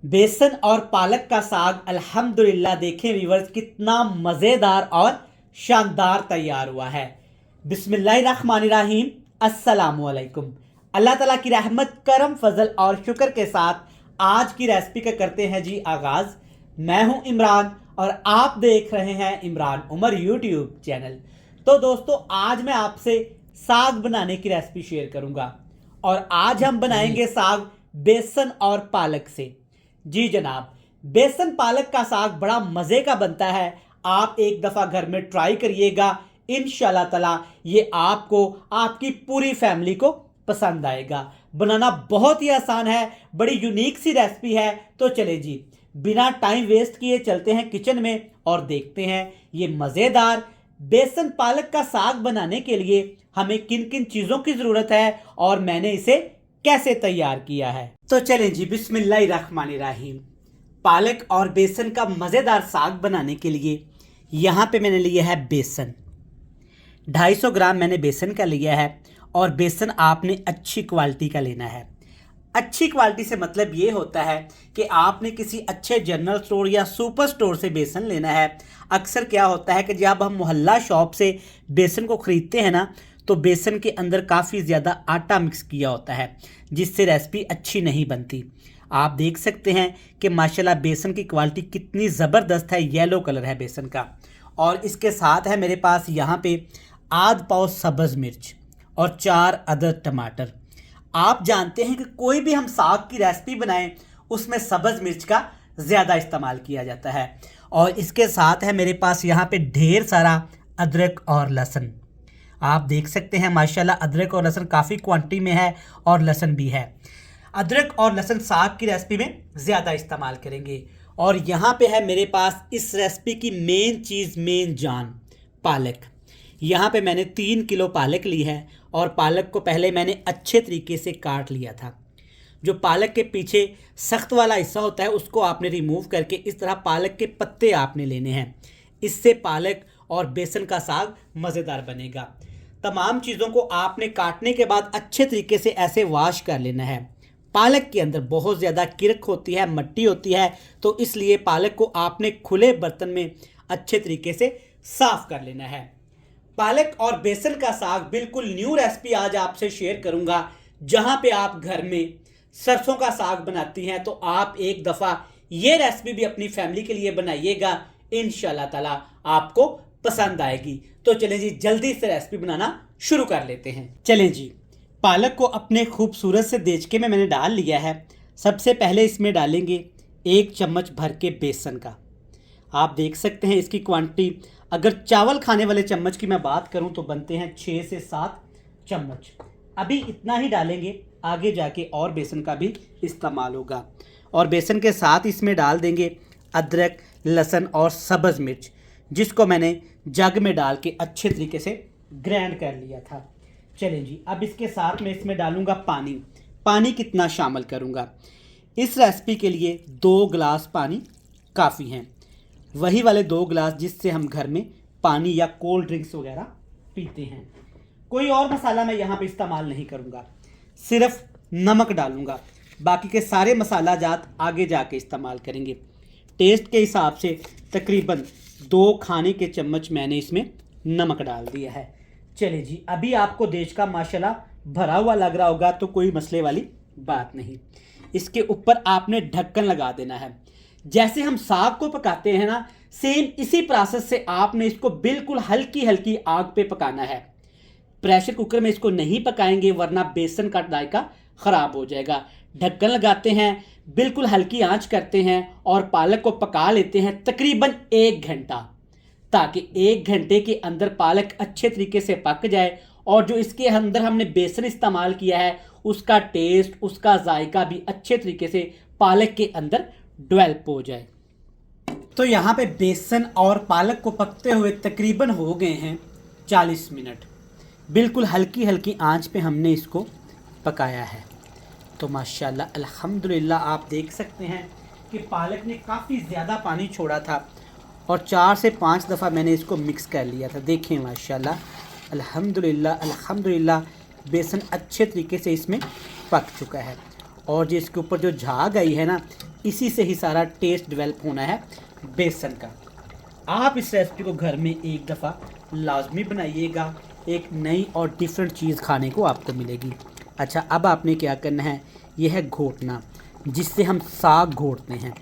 बेसन और पालक का साग अल्हम्दुलिल्लाह देखें व्यूवर्स कितना मज़ेदार और शानदार तैयार हुआ है। बिस्मिल्लाहिर्रहमानिर्रहीम। अस्सलामुअलैकुम। अल्लाह ताला की रहमत करम फजल और शुक्र के साथ आज की रेसिपी का करते हैं जी आगाज़। मैं हूं इमरान और आप देख रहे हैं इमरान उमर यूट्यूब चैनल। तो दोस्तों आज मैं आपसे साग बनाने की रेसिपी शेयर करूंगा और आज हम बनाएंगे साग बेसन और पालक से। जी जनाब, बेसन पालक का साग बड़ा मज़े का बनता है। आप एक दफ़ा घर में ट्राई करिएगा, इंशाल्लाह ताला ये आपको आपकी पूरी फैमिली को पसंद आएगा। बनाना बहुत ही आसान है, बड़ी यूनिक सी रेसिपी है। तो चले जी, बिना टाइम वेस्ट किए चलते हैं किचन में और देखते हैं ये मज़ेदार बेसन पालक का साग बनाने के लिए हमें किन किन चीज़ों की ज़रूरत है और मैंने इसे कैसे तैयार किया है। तो चलें जी, बिस्मिल्लाहिर्रहमानिर्रहीम। पालक और बेसन का मज़ेदार साग बनाने के लिए यहाँ पे मैंने लिया है बेसन। 250 ग्राम मैंने बेसन का लिया है और बेसन आपने अच्छी क्वालिटी का लेना है। अच्छी क्वालिटी से मतलब ये होता है कि आपने किसी अच्छे जनरल स्टोर या सुपर स्टोर से बेसन लेना है। अक्सर क्या होता है कि जब हम मोहल्ला शॉप से बेसन को ख़रीदते हैं ना, तो बेसन के अंदर काफ़ी ज़्यादा आटा मिक्स किया होता है, जिससे रेसिपी अच्छी नहीं बनती। आप देख सकते हैं कि माशाल्लाह बेसन की क्वालिटी कितनी ज़बरदस्त है। येलो कलर है बेसन का। और इसके साथ है मेरे पास यहाँ पे आध पाव सब्ज़ मिर्च और 4 अदद टमाटर। आप जानते हैं कि कोई भी हम साग की रेसिपी बनाएं उसमें सब्ज़ मिर्च का ज़्यादा इस्तेमाल किया जाता है। और इसके साथ है मेरे पास यहाँ पे ढेर सारा अदरक और लहसुन। आप देख सकते हैं माशाल्लाह अदरक और लहसुन काफ़ी क्वांटिटी में है और लहसुन भी है। अदरक और लहसुन साग की रेसिपी में ज़्यादा इस्तेमाल करेंगे। और यहाँ पे है मेरे पास इस रेसिपी की मेन चीज़, मेन जान, पालक। यहाँ पे मैंने 3 किलो पालक ली है और पालक को पहले मैंने अच्छे तरीके से काट लिया था। जो पालक के पीछे सख्त वाला हिस्सा होता है उसको आपने रिमूव करके इस तरह पालक के पत्ते आपने लेने हैं। इससे पालक और बेसन का साग मज़ेदार बनेगा। तमाम चीज़ों को आपने काटने के बाद अच्छे तरीके से ऐसे वॉश कर लेना है। पालक के अंदर बहुत ज़्यादा किरक होती है, मट्टी होती है, तो इसलिए पालक को आपने खुले बर्तन में अच्छे तरीके से साफ़ कर लेना है। पालक और बेसन का साग बिल्कुल न्यू रेसिपी आज आपसे शेयर करूंगा। जहां पे आप घर में सरसों का साग बनाती हैं तो आप एक दफ़ा ये रेसिपी भी अपनी फैमिली के लिए बनाइएगा, इंशाल्लाह ताला आपको पसंद आएगी। तो चलें जी, जल्दी से रेसिपी बनाना शुरू कर लेते हैं। चलें जी, पालक को अपने खूबसूरत से देचके में मैंने डाल लिया है। सबसे पहले इसमें डालेंगे 1 चम्मच भर के बेसन का। आप देख सकते हैं इसकी क्वांटिटी, अगर चावल खाने वाले चम्मच की मैं बात करूं तो बनते हैं 6 से 7 चम्मच। अभी इतना ही डालेंगे, आगे जाके और बेसन का भी इस्तेमाल होगा। और बेसन के साथ इसमें डाल देंगे अदरक, लहसुन और सब्ज़ मिर्च, जिसको मैंने जग में डाल के अच्छे तरीके से ग्राइंड कर लिया था। चलें जी, अब इसके साथ में इसमें डालूंगा पानी। पानी कितना शामिल करूंगा? इस रेसिपी के लिए 2 गिलास पानी काफ़ी हैं, वही वाले 2 गिलास जिससे हम घर में पानी या कोल्ड ड्रिंक्स वगैरह पीते हैं। कोई और मसाला मैं यहाँ पे इस्तेमाल नहीं करूँगा, सिर्फ नमक डालूँगा। बाकी के सारे मसाला जात आगे जाके इस्तेमाल करेंगे। टेस्ट के हिसाब से तकरीबन 2 खाने के चम्मच मैंने इसमें नमक डाल दिया है। चले जी, अभी आपको देश का माशाल्लाह भरा हुआ लग रहा होगा, तो कोई मसले वाली बात नहीं। इसके ऊपर आपने ढक्कन लगा देना है। जैसे हम साग को पकाते हैं ना, सेम इसी प्रोसेस से आपने इसको बिल्कुल हल्की हल्की आग पे पकाना है। प्रेशर कुकर में इसको नहीं पकाएंगे वरना बेसन का जायका ख़राब हो जाएगा। ढक्कन लगाते हैं, बिल्कुल हल्की आंच करते हैं और पालक को पका लेते हैं तकरीबन 1 घंटा, ताकि 1 घंटे के अंदर पालक अच्छे तरीके से पक जाए और जो इसके अंदर हमने बेसन इस्तेमाल किया है उसका टेस्ट, उसका जायका भी अच्छे तरीके से पालक के अंदर डेवलप हो जाए। तो यहाँ पे बेसन और पालक को पकते हुए तकरीबन हो गए हैं 40 मिनट। बिल्कुल हल्की हल्की आंच पे हमने इसको पकाया है। तो माशाल्लाह अल्हम्दुलिल्लाह आप देख सकते हैं कि पालक ने काफ़ी ज़्यादा पानी छोड़ा था और 4 से 5 दफ़ा मैंने इसको मिक्स कर लिया था। देखें माशाल्लाह अल्हम्दुलिल्लाह अल्हम्दुलिल्लाह बेसन अच्छे तरीके से इसमें पक चुका है। और जो इसके ऊपर जो झाग आई है ना, इसी से ही सारा टेस्ट डेवलप होना है बेसन का। आप इस रेसिपी को घर में एक दफ़ा लाजमी बनाइएगा, एक नई और डिफरेंट चीज़ खाने को आपको मिलेगी। अच्छा, अब आपने क्या करना है, यह है घोटना, जिससे हम साग घोटते हैं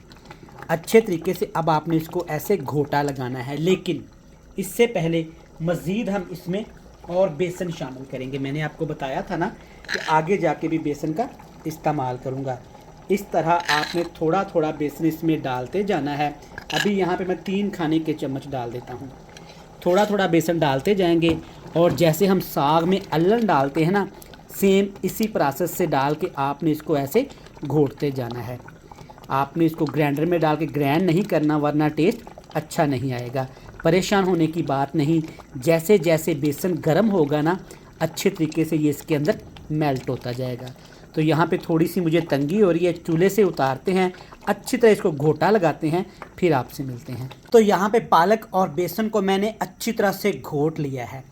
अच्छे तरीके से। अब आपने इसको ऐसे घोटा लगाना है, लेकिन इससे पहले मज़ीद हम इसमें और बेसन शामिल करेंगे। मैंने आपको बताया था ना कि आगे जाके भी बेसन का इस्तेमाल करूँगा। इस तरह आपने थोड़ा थोड़ा बेसन इसमें डालते जाना है। अभी यहाँ पे मैं 3 खाने के चम्मच डाल देता हूँ। थोड़ा थोड़ा बेसन डालते जाएंगे और जैसे हम साग में अल्लन डालते हैं ना, सेम इसी प्रोसेस से डाल के आपने इसको ऐसे घोटते जाना है। आपने इसको ग्राइंडर में डाल के ग्राइंड नहीं करना, वरना टेस्ट अच्छा नहीं आएगा। परेशान होने की बात नहीं, जैसे जैसे बेसन गर्म होगा ना, अच्छे तरीके से ये इसके अंदर मेल्ट होता जाएगा। तो यहाँ पे थोड़ी सी मुझे तंगी हो रही है, चूल्हे से उतारते हैं, अच्छी तरह इसको घोटा लगाते हैं, फिर आपसे मिलते हैं। तो यहाँ पे पालक और बेसन को मैंने अच्छी तरह से घोट लिया है।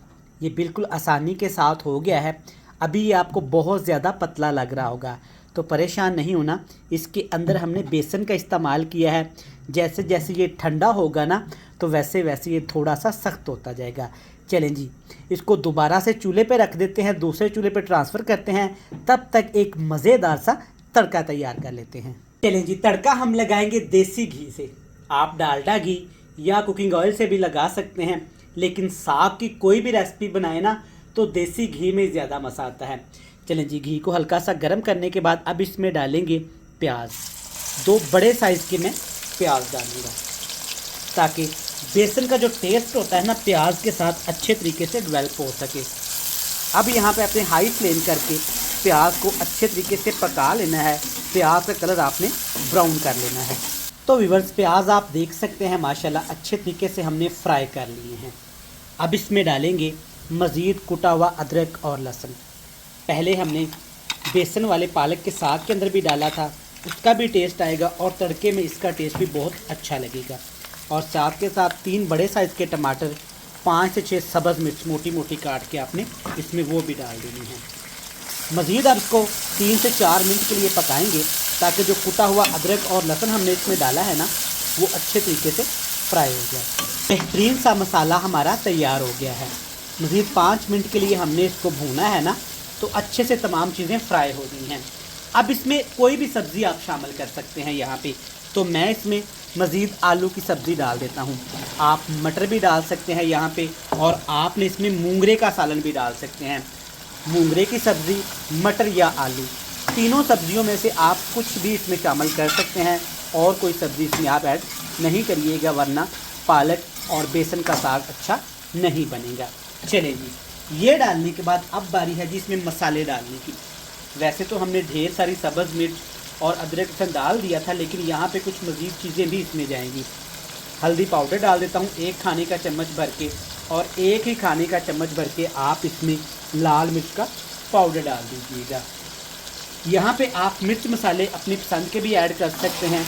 ये बिल्कुल आसानी के साथ हो गया है। अभी ये आपको बहुत ज़्यादा पतला लग रहा होगा, तो परेशान नहीं होना। इसके अंदर हमने बेसन का इस्तेमाल किया है। जैसे जैसे ये ठंडा होगा ना, तो वैसे वैसे ये थोड़ा सा सख्त होता जाएगा। चलें जी, इसको दोबारा से चूल्हे पे रख देते हैं, दूसरे चूल्हे पे ट्रांसफ़र करते हैं। तब तक एक मज़ेदार सा तड़का तैयार कर लेते हैं। चलें जी, तड़का हम लगाएंगे देसी घी से। आप डालडा घी या कुकिंग ऑयल से भी लगा सकते हैं, लेकिन साग की कोई भी रेसिपी बनाए ना, तो देसी घी में ज़्यादा मज़ा आता है। चलें जी, घी को हल्का सा गर्म करने के बाद अब इसमें डालेंगे प्याज। 2 बड़े साइज़ के मैं प्याज डालूँगा, ताकि बेसन का जो टेस्ट होता है ना, प्याज के साथ अच्छे तरीके से डेवलप हो सके। अब यहाँ पे अपने हाई फ्लेम करके प्याज को अच्छे तरीके से पका लेना है। प्याज का कलर आपने ब्राउन कर लेना है। तो व्यूअर्स, प्याज आप देख सकते हैं माशाल्लाह अच्छे तरीके से हमने फ्राई कर लिए हैं। अब इसमें डालेंगे मज़ीद कुटा हुआ अदरक और लहसुन। पहले हमने बेसन वाले पालक के साग के अंदर भी डाला था, उसका भी टेस्ट आएगा और तड़के में इसका टेस्ट भी बहुत अच्छा लगेगा। और साथ के साथ 3 बड़े साइज़ के टमाटर, 5 से 6 सब्ज़ मिर्च मोटी मोटी काट के आपने इसमें वो भी डाल देनी है। मज़ीद अब इसको 3 से 4 मिनट के लिए पकाएंगे, ताकि जो कुटा हुआ अदरक और लहसुन हमने इसमें डाला है ना, वो अच्छे तरीके से फ्राई हो जाए। बेहतरीन सा मसाला हमारा तैयार हो गया है। मज़ीद 5 मिनट के लिए हमने इसको भूना है ना, तो अच्छे से तमाम चीज़ें फ्राई हो गई हैं। अब इसमें कोई भी सब्ज़ी आप शामिल कर सकते हैं यहाँ पे। तो मैं इसमें मज़ीद आलू की सब्ज़ी डाल देता हूँ। आप मटर भी डाल सकते हैं यहाँ पे, और आपने इसमें मूंगरे का सालन भी डाल सकते हैं। मूंगरे की सब्ज़ी, मटर या आलू, तीनों सब्जियों में से आप कुछ भी इसमें शामिल कर सकते हैं, और कोई सब्ज़ी इसमें आप ऐड नहीं करिएगा, वरना पालक और बेसन का साग अच्छा नहीं बनेगा। चलिए जी, ये डालने के बाद अब बारी है जी इसमें मसाले डालने की। वैसे तो हमने ढेर सारी सब्ज़ मिर्च और अदरक लहसुन डाल दिया था, लेकिन यहाँ पे कुछ मज़ीद चीज़ें भी इसमें जाएंगी। हल्दी पाउडर डाल देता हूँ 1 खाने का चम्मच भर के, और 1 ही खाने का चम्मच भर के आप इसमें लाल मिर्च का पाउडर डाल दीजिएगा। यहाँ पे आप मिर्च मसाले अपनी पसंद के भी ऐड कर सकते हैं,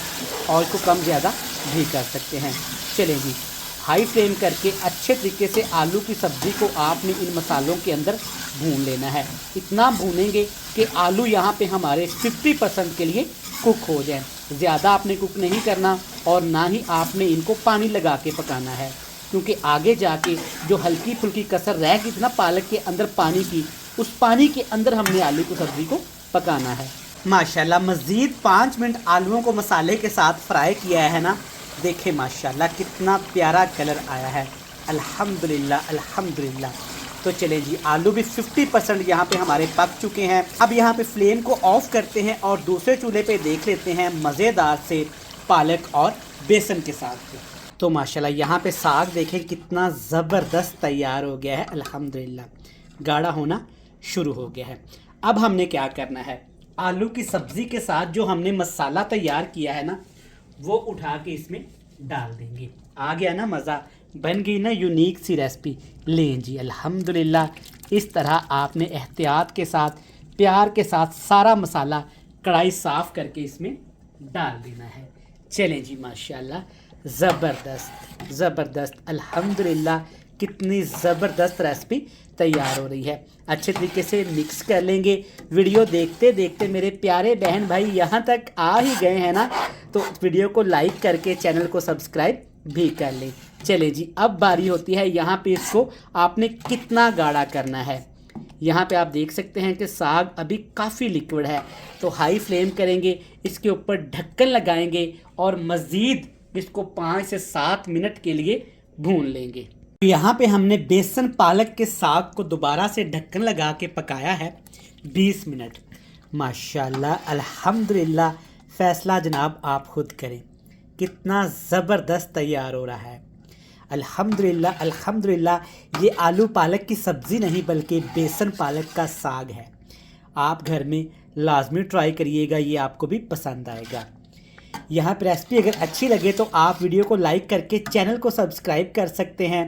और इसको कम ज़्यादा भी कर सकते हैं। चलें जी, हाई फ्लेम करके अच्छे तरीके से आलू की सब्ज़ी को आपने इन मसालों के अंदर भून लेना है। इतना भूनेंगे कि आलू यहाँ पे हमारे 50% के लिए कुक हो जाए। ज़्यादा आपने कुक नहीं करना, और ना ही आपने इनको पानी लगा के पकाना है, क्योंकि आगे जाके जो हल्की फुल्की कसर रह गई थी ना पालक के अंदर पानी की, उस पानी के अंदर हमने आलू की सब्ज़ी को पकाना है। माशाल्लाह मज़ीद 5 मिनट आलूओं को मसाले के साथ फ्राई किया है ना, देखें माशाल्लाह कितना प्यारा कलर आया है। अल्हम्दुलिल्लाह अल्हम्दुलिल्लाह। तो चलें जी, आलू भी 50% यहाँ पे हमारे पक चुके हैं। अब यहाँ पे फ्लेम को ऑफ़ करते हैं और दूसरे चूल्हे पे देख लेते हैं मज़ेदार से पालक और बेसन के साथ। तो माशाल्लाह यहाँ पे साग देखें कितना ज़बरदस्त तैयार हो गया है। अल्हम्दुलिल्लाह, गाढ़ा होना शुरू हो गया है। अब हमने क्या करना है, आलू की सब्ज़ी के साथ जो हमने मसाला तैयार किया है ना, वो उठा के इसमें डाल देंगे। आ गया ना मज़ा, बन गई ना यूनिक सी रेसिपी। लें जी, अल्हम्दुलिल्लाह, इस तरह आपने एहतियात के साथ, प्यार के साथ सारा मसाला कढ़ाई साफ़ करके इसमें डाल देना है। चलें जी, माशाल्लाह ज़बरदस्त ज़बरदस्त, अल्हम्दुलिल्लाह, कितनी ज़बरदस्त रेसिपी तैयार हो रही है। अच्छे तरीके से मिक्स कर लेंगे। वीडियो देखते देखते मेरे प्यारे बहन भाई यहाँ तक आ ही गए हैं ना, तो वीडियो को लाइक करके चैनल को सब्सक्राइब भी कर लें। चले जी, अब बारी होती है यहाँ पे इसको आपने कितना गाढ़ा करना है। यहाँ पे आप देख सकते हैं कि साग अभी काफ़ी लिक्विड है, तो हाई फ्लेम करेंगे, इसके ऊपर ढक्कन लगाएंगे और मज़ीद इसको 5 से 7 मिनट के लिए भून लेंगे। यहाँ पे हमने बेसन पालक के साग को दोबारा से ढक्कन लगा के पकाया है 20 मिनट। माशाल्लाह, अल्हम्दुलिल्लाह, फ़ैसला जनाब आप खुद करें, कितना ज़बरदस्त तैयार हो रहा है। अल्हम्दुलिल्लाह अल्हम्दुलिल्लाह, ये आलू पालक की सब्ज़ी नहीं बल्कि बेसन पालक का साग है। आप घर में लाजमी ट्राई करिएगा, ये आपको भी पसंद आएगा। यहाँ पर रेसिपी अगर अच्छी लगे तो आप वीडियो को लाइक करके चैनल को सब्सक्राइब कर सकते हैं।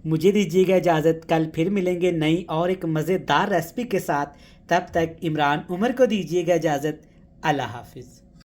मुझे दीजिएगा इजाज़त, कल फिर मिलेंगे नई और एक मज़ेदार रेसिपी के साथ। तब तक इमरान उमर को दीजिएगा इजाज़त। अल्लाह हाफिज़।